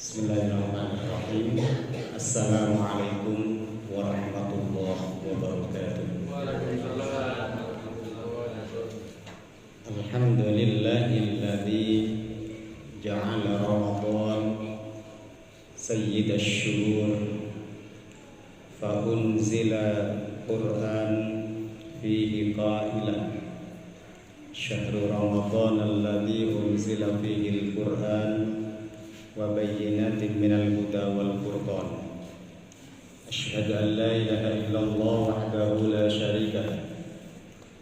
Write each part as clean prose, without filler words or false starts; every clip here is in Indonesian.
Bismillahirrahmanirrahim. Assalamualaikum warahmatullahi wabarakatuh. Alhamdulillahilladzi ja'ala Ramadan sayyidash syuhur fa unzila Qur'an fihi qailan syahrul Ramadan alladzi unzila fihi al-Qur'an wa bayyinatin minal huda wal furqan. Asyhadu an la ilaha illallah wahdahu la syarika lah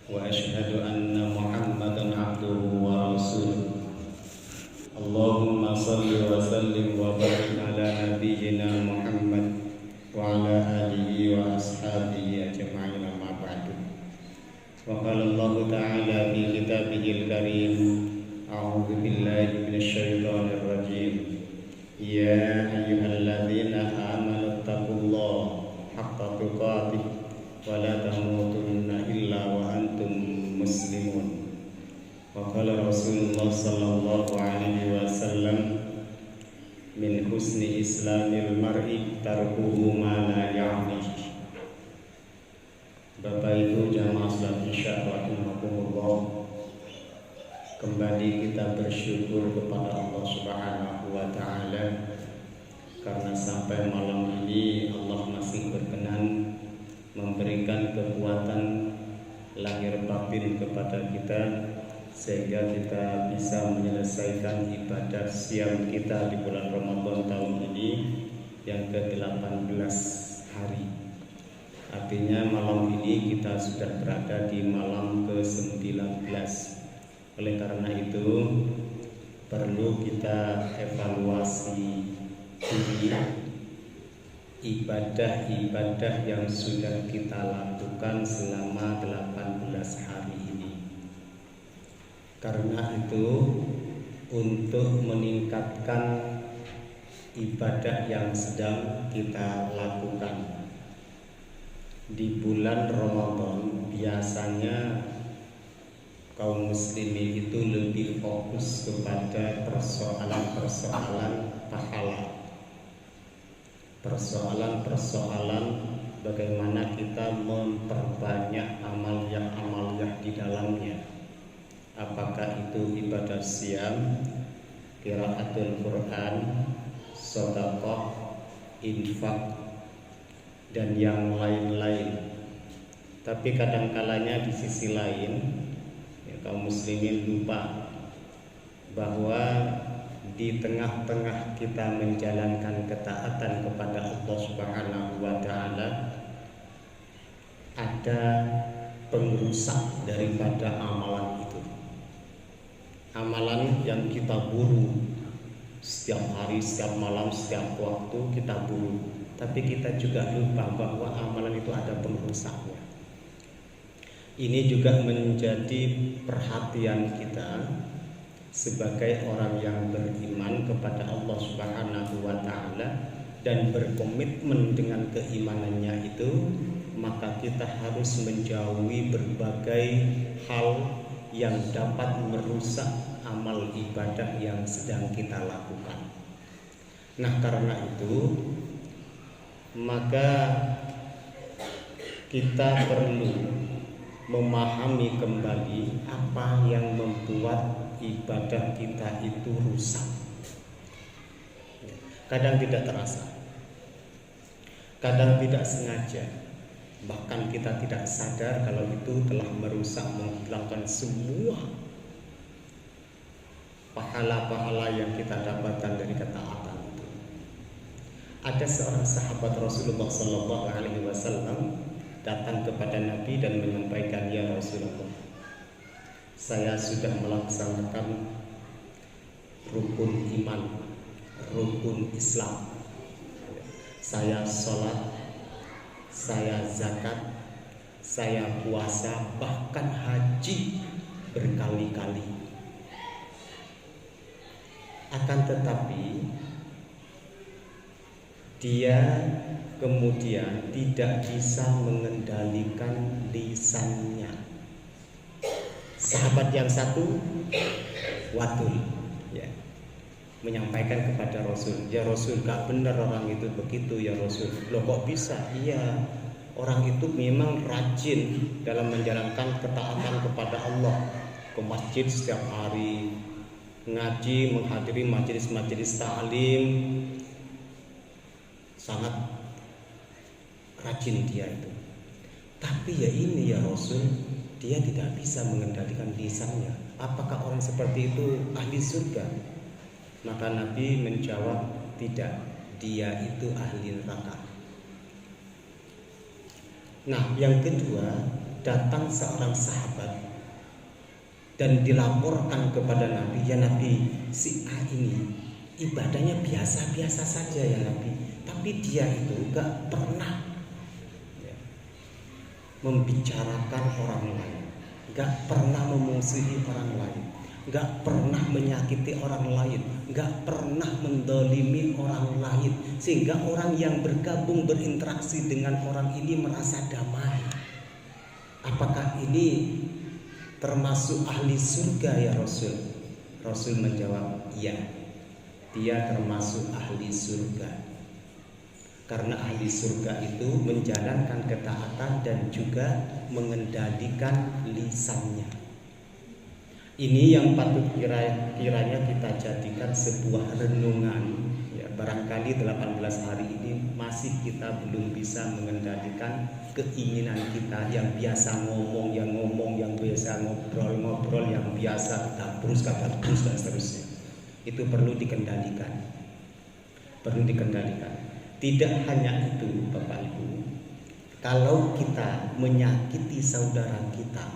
wa asyhadu anna Muhammadan abduhu wa rasuluh. Allahumma shalli wa sallim wa barik ala nabiyyina Muhammad wa ala alihi wa ashabihi ajma'in, amma ba'du. Wa qala Allah ta'ala fi kitabihil karim, a'udzu billahi minasy syaithanir rajim. Ya ayyuhalladzina amanu taqullaha haqqa tuqatih wa la tamutunna illa wa antum muslimun. Wa qala Rasulullah sallallahu alaihi wasallam, min husni islamil mar'i tarkuhu ma la ya'nihi. Bapak Ibu jamaah salat Isya rahimakumullah, kembali kita bersyukur kepada Allah Subhanahu wa ta'ala karena sampai malam ini Allah masih berkenan memberikan kekuatan lahir batin kepada kita sehingga kita bisa menyelesaikan ibadah siam kita di bulan Ramadan tahun ini yang ke-18 hari. Artinya malam ini kita sudah berada di malam ke-19. Oleh karena itu perlu kita evaluasi diri ibadah-ibadah yang sudah kita lakukan selama 18 hari ini. Karena itu untuk meningkatkan ibadah yang sedang kita lakukan di bulan Ramadan, biasanya kaum muslimin itu lebih fokus kepada persoalan-persoalan pahala, persoalan-persoalan bagaimana kita memperbanyak amaliyah di dalamnya. Apakah itu ibadah siam, qiraatul Quran, sedekah, infak, dan yang lain-lain. Tapi kadang-kalanya di sisi lain kaum muslimin lupa bahwa di tengah-tengah kita menjalankan ketaatan kepada Allah Subhanahu wa ta'ala ada pengrusak daripada amalan itu. Amalan yang kita buru setiap hari, setiap malam, setiap waktu kita buru, tapi kita juga lupa bahwa amalan itu ada pengrusaknya. Ini juga menjadi perhatian kita sebagai orang yang beriman kepada Allah Subhanahu wa ta'ala dan berkomitmen dengan keimanannya itu, maka kita harus menjauhi berbagai hal yang dapat merusak amal ibadah yang sedang kita lakukan. Nah, karena itu maka kita perlu memahami kembali apa yang membuat ibadah kita itu rusak. Kadang tidak terasa, kadang tidak sengaja, bahkan kita tidak sadar kalau itu telah merusak, menghilangkan semua pahala-pahala yang kita dapatkan dari ketaatan itu. Ada seorang sahabat Rasulullah SAW datang kepada Nabi dan menyampaikan, ya Rasulullah, saya sudah melaksanakan rukun iman, rukun Islam. Saya sholat, saya zakat, saya puasa, bahkan haji berkali-kali. Akan tetapi dia kemudian tidak bisa mengendalikan lisannya. Sahabat yang satu watul, ya. menyampaikan kepada Rasul, ya Rasul, gak benar orang itu begitu ya Rasul. Loh kok bisa? Iya, orang itu memang rajin dalam menjalankan ketaatan kepada Allah, ke masjid setiap hari, ngaji, menghadiri majelis-majelis ta'lim, sangat rajin dia itu. Tapi ya ini ya Rasul, dia tidak bisa mengendalikan lisannya. Apakah orang seperti itu ahli surga? Maka Nabi menjawab, tidak, dia itu ahli neraka. Nah, yang kedua, datang seorang sahabat dan dilaporkan kepada Nabi, ya Nabi, si A ini ibadahnya biasa-biasa saja ya Nabi, tapi dia itu gak pernah membicarakan orang lain, gak pernah memusuhi orang lain, gak pernah menyakiti orang lain, gak pernah mendolimi orang lain, sehingga orang yang bergabung berinteraksi dengan orang ini merasa damai. Apakah ini termasuk ahli surga ya Rasul? Rasul menjawab, iya, dia termasuk ahli surga. Karena ahli surga itu menjalankan ketaatan dan juga mengendalikan lisannya. Ini yang patut kiranya kita jadikan sebuah renungan. Ya, barangkali 18 hari ini masih kita belum bisa mengendalikan keinginan kita yang biasa ngomong, yang biasa ngobrol, yang biasa terus dan seterusnya. Itu perlu dikendalikan. Tidak hanya itu Bapak Ibu, kalau kita menyakiti saudara kita,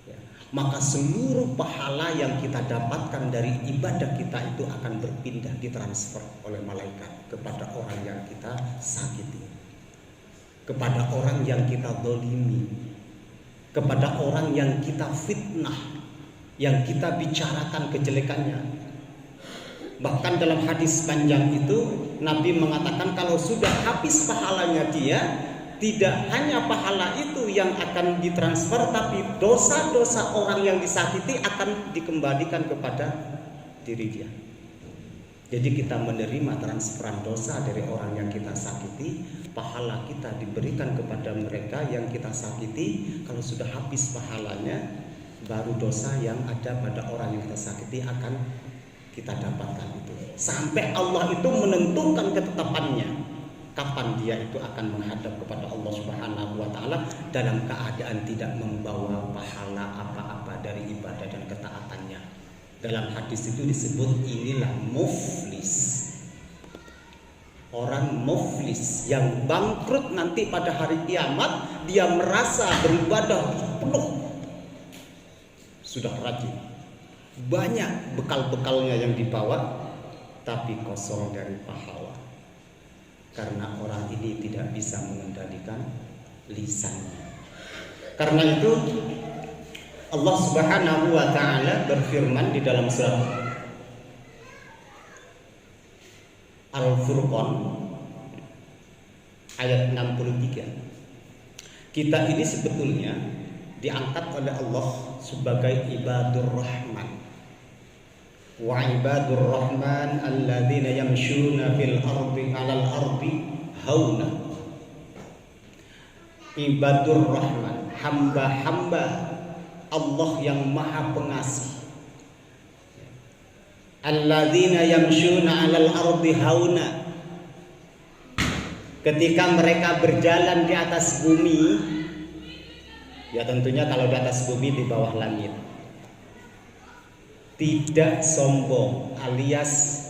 ya, maka seluruh pahala yang kita dapatkan dari ibadah kita itu akan berpindah, ditransfer oleh malaikat kepada orang yang kita sakiti, kepada orang yang kita dolimi, kepada orang yang kita fitnah, yang kita bicarakan kejelekannya. Bahkan dalam hadis panjang itu Nabi mengatakan kalau sudah habis pahalanya dia, tidak hanya pahala itu yang akan ditransfer, tapi dosa-dosa orang yang disakiti akan dikembalikan kepada diri dia. Jadi kita menerima transferan dosa dari orang yang kita sakiti, pahala kita diberikan kepada mereka yang kita sakiti. Kalau sudah habis pahalanya, baru dosa yang ada pada orang yang kita sakiti akan kita dapatkan itu, sampai Allah itu menentukan ketetapannya kapan dia itu akan menghadap kepada Allah Subhanahu wa taala dalam keadaan tidak membawa pahala apa-apa dari ibadah dan ketaatannya. Dalam hadis itu disebut inilah muflis. Orang muflis yang bangkrut nanti pada hari kiamat, dia merasa beribadah penuh, sudah rajin, banyak bekal-bekalnya yang dibawa, tapi kosong dari pahala. Karena orang ini tidak bisa mengendalikan lisannya. Karena itu Allah Subhanahu wa taala berfirman di dalam surat Al-Furqan ayat 63. Kita ini sebetulnya diangkat oleh Allah sebagai ibadur rahman. Wa ibadur rahman alladzina yamshuna fil ardi 'alal ardi hauna. Ibadur rahman, hamba-hamba Allah yang maha pengasih. Alladzina yamshuna 'alal ardi hauna. Ketika mereka berjalan di atas bumi, ya tentunya kalau di atas bumi di bawah langit, tidak sombong alias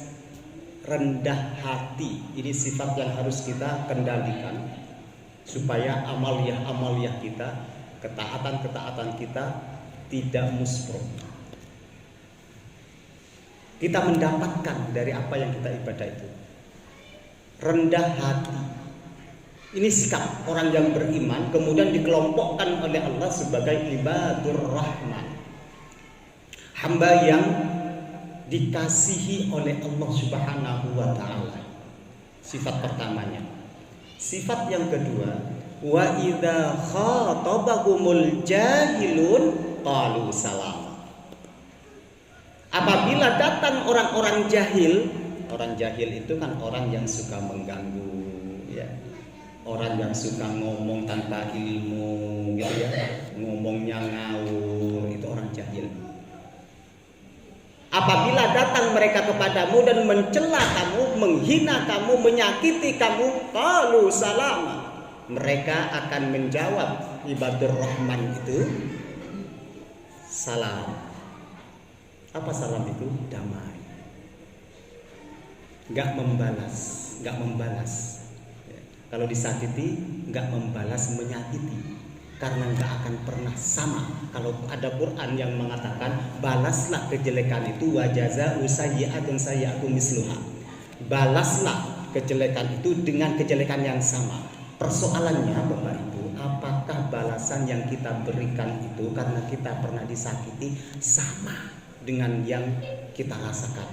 rendah hati. Ini sifat yang harus kita kendalikan supaya amaliyah kita, ketaatan kita tidak muspro. Kita mendapatkan dari apa yang kita ibadah itu rendah hati. Ini sikap orang yang beriman, kemudian dikelompokkan oleh Allah sebagai ibadur rahman, hamba yang dikasihi oleh Allah Subhanahu wa taala. Sifat pertamanya. Sifat yang kedua, wa idza khatabahumul jahilun qalu salam. Apabila datang orang-orang jahil, orang jahil itu kan orang yang suka mengganggu, ya. Orang yang suka ngomong tanpa ilmu, gitu ya. Ngomongnya ngawur, itu orang jahil. Apabila datang mereka kepadamu dan mencela kamu, menghina kamu, menyakiti kamu, qalu salama. Mereka akan menjawab ibadur rahman itu salam. Apa salam itu? Damai. Enggak membalas. Ya. Kalau disakiti, enggak membalas menyakiti. Karena enggak akan pernah sama. Kalau ada Quran yang mengatakan balaslah kejelekan itu wajaza usayyi'atun sayyi'atun misluha. Balaslah kejelekan itu dengan kejelekan yang sama. Persoalannya Bapak Ibu, apakah balasan yang kita berikan itu karena kita pernah disakiti sama dengan yang kita rasakan,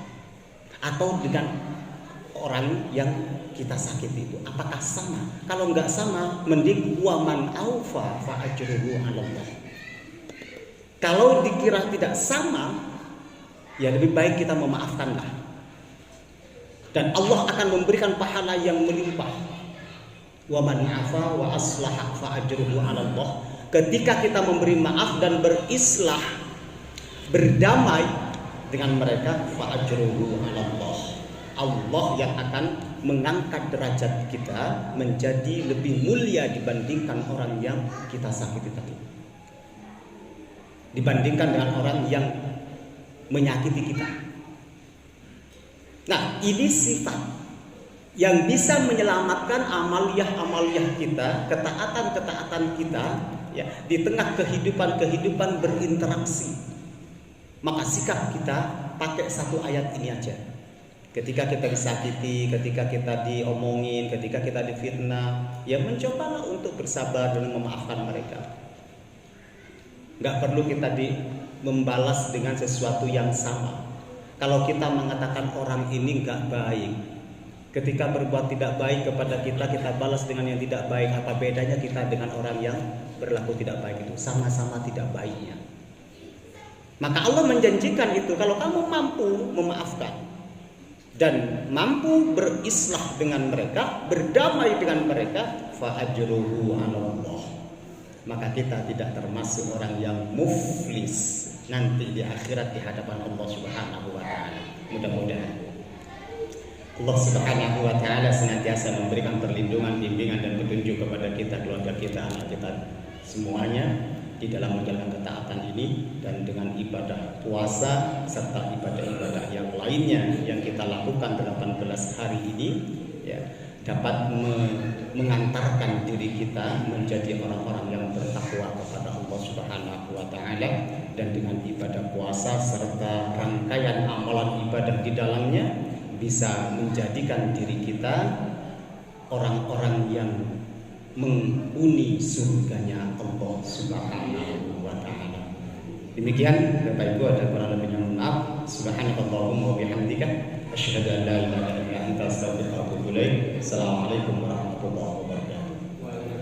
atau dengan orang yang kita sakiti itu apakah sama? Kalau enggak sama, mending waman aufa fa ajruhu 'ala Allah. Kalau dikira tidak sama, ya lebih baik kita memaafkanlah, dan Allah akan memberikan pahala yang melimpah. Waman afa wa aslaha fa ajruhu 'ala Allah. Ketika kita memberi maaf dan berislah, berdamai dengan mereka, fa ajruhu 'ala Allah. Allah yang akan mengangkat derajat kita menjadi lebih mulia dibandingkan orang yang kita sakiti tadi. Dibandingkan dengan orang yang menyakiti kita. Nah, ini sifat yang bisa menyelamatkan amaliyah kita, ketaatan kita, ya, di tengah kehidupan berinteraksi. Maka sikap kita pakai satu ayat ini aja. Ketika kita disakiti, ketika kita diomongin, ketika kita difitnah, ya mencobalah untuk bersabar dan memaafkan mereka. Gak perlu kita membalas dengan sesuatu yang sama. Kalau kita mengatakan orang ini gak baik, ketika berbuat tidak baik kepada kita, kita balas dengan yang tidak baik. Apa bedanya kita dengan orang yang berlaku tidak baik itu? Sama-sama tidak baiknya. Maka Allah menjanjikan itu, kalau kamu mampu memaafkan dan mampu berislah dengan mereka, berdamai dengan mereka, fa ajruhu 'ala Allah. Maka kita tidak termasuk orang yang muflis nanti di akhirat di hadapan Allah Subhanahu wa taala. Mudah-mudahan Allah Subhanahu wa taala senantiasa memberikan perlindungan, bimbingan dan petunjuk kepada kita, keluarga kita, anak kita semuanya di dalam menjalankan ketaatan ini, dan dengan ibadah puasa serta ibadah-ibadah yang lainnya yang kita lakukan 18 hari ini, ya, dapat mengantarkan diri kita menjadi orang-orang yang bertakwa kepada Allah Subhanahu wa taala, dan dengan ibadah puasa serta rangkaian amalan ibadah di dalamnya bisa menjadikan diri kita orang-orang yang menghuni surganya Allah Subhanahu wa taala. Demikian Bapak Ibu, ada kurang lebihnya mohon maaf. Subhanakallahumma wa bihamdika asyhadu an la ilaha illa anta astaghfiruka wa atubu ilaik. Assalamualaikum warahmatullahi wabarakatuh.